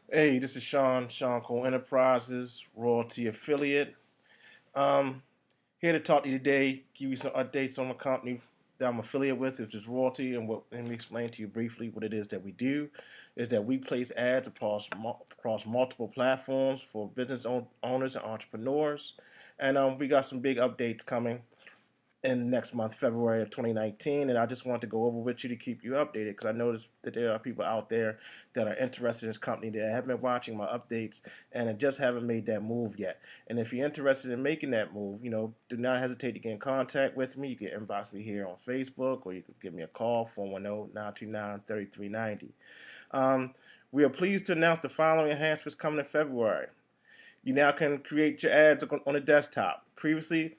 Hey, this is Shawn, Shawn Cole Enterprises, Royaltie affiliate. Um, Here to talk to you today, give you some updates on the company that I'm affiliate with, which is Royaltie, and let me explain to you briefly what it is that we do. Is that we place ads across multiple platforms for owners and entrepreneurs, and we got some big updates coming in next month, February of 2019, and I just want to go over with you to keep you updated because I noticed that there are people out there that are interested in this company that have been watching my updates and just haven't made that move yet. And if you're interested in making that move, do not hesitate to get in contact with me. You can inbox me here on Facebook, or you can give me a call, 410-929-3390. We are pleased to announce the following enhancements coming in February. You now can create your ads on a desktop. Previously,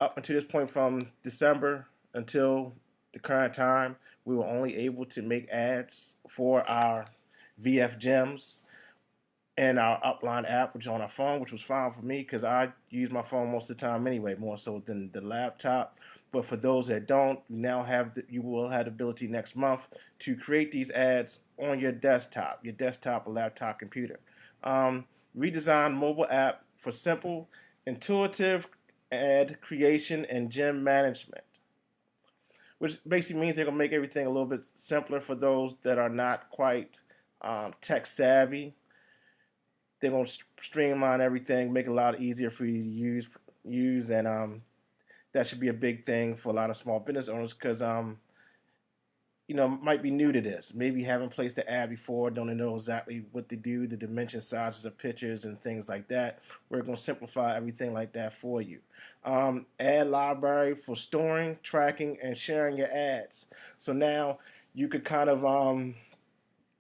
up until this point from December until the current time, we were only able to make ads for our VF Gems and our Upline app, which is on our phone, which was fine for me because I use my phone most of the time anyway, more so than the laptop. But for those that don't, you will have the ability next month to create these ads on your desktop or laptop computer. Redesigned mobile app for simple, intuitive ad creation and gem management, which basically means they're going to make everything a little bit simpler for those that are not quite tech savvy. They're going to streamline everything, make it a lot easier for you to use, and that should be a big thing for a lot of small business owners because might be new to this. Maybe haven't placed the ad before, don't know exactly what to do, the dimension sizes of pictures and things like that. We're going to simplify everything like that for you. Ad library for storing, tracking, and sharing your ads. So now you could kind of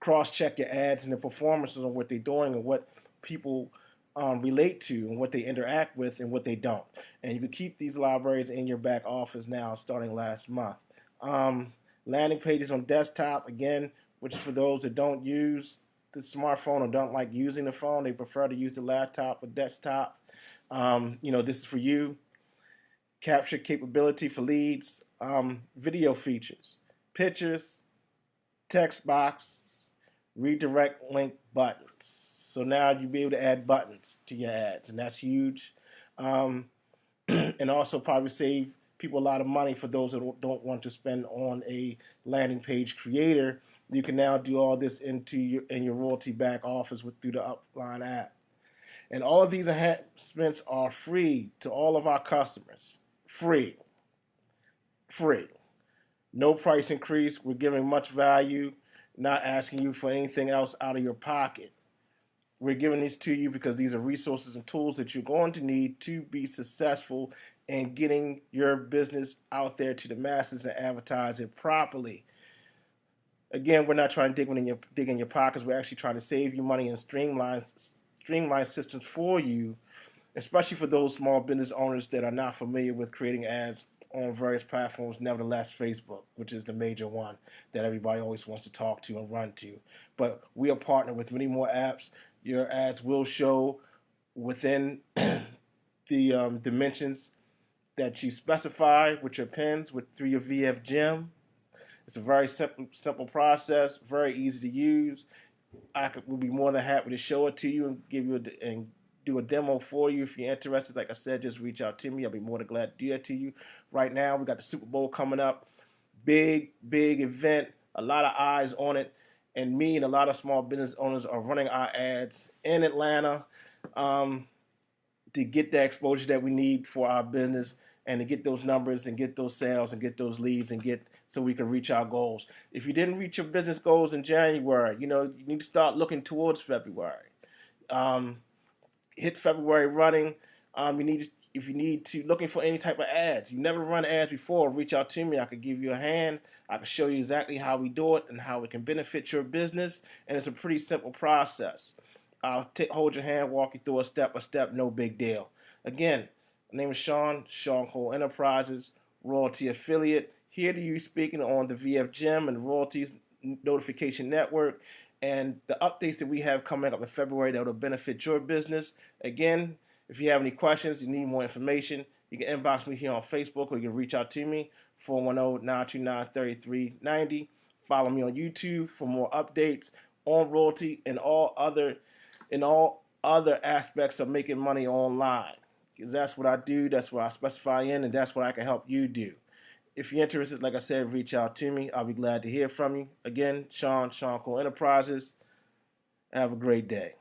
cross-check your ads and the performances on what they're doing and what people relate to and what they interact with and what they don't. And you can keep these libraries in your back office now starting last month. Landing pages on desktop, again, which is for those that don't use the smartphone or don't like using the phone. They prefer to use the laptop or desktop. This is for you. Capture capability for leads, video features, pictures, text box, redirect link buttons. So now you'll be able to add buttons to your ads, and that's huge. And also probably save people a lot of money for those that don't want to spend on a landing page creator. You can now do all this in your Royaltie back office through the Upline app. And all of these enhancements are free to all of our customers. Free. No price increase. We're giving much value, not asking you for anything else out of your pocket. We're giving these to you because these are resources and tools that you're going to need to be successful in getting your business out there to the masses and advertise it properly. Again, we're not trying to dig in your pockets. We're actually trying to save you money and streamline systems for you, especially for those small business owners that are not familiar with creating ads on various platforms. Nevertheless, Facebook, which is the major one that everybody always wants to talk to and run to. But we are partnered with many more apps. Your ads will show within the dimensions that you specify with your pins through your VF Gem. It's a very simple process, very easy to use. Will be more than happy to show it to you and do a demo for you. If you're interested, like I said, just reach out to me. I'll be more than glad to do that to you. Right now, we got the Super Bowl coming up. Big event, a lot of eyes on it. And me and a lot of small business owners are running our ads in Atlanta to get the exposure that we need for our business and to get those numbers and get those sales and get those leads and so we can reach our goals. If you didn't reach your business goals in January, you need to start looking towards February. Hit February running. If you need to looking for any type of ads, you never run ads before, reach out to me. I could give you a hand. I can show you exactly how we do it and how it can benefit your business. And it's a pretty simple process. I'll hold your hand, walk you through a step, no big deal. Again, my name is Shawn Cole Enterprises, Royaltie affiliate. Here to you speaking on the VF Gem and Royalties Notification Network and the updates that we have coming up in February that will benefit your business. Again, if you have any questions, you need more information, you can inbox me here on Facebook or you can reach out to me, 410-929-3390. Follow me on YouTube for more updates on Royaltie and all other aspects of making money online. Because that's what I do, that's what I specify in, and that's what I can help you do. If you're interested, like I said, reach out to me. I'll be glad to hear from you. Again, Shawn, Shawn Enterprises. Have a great day.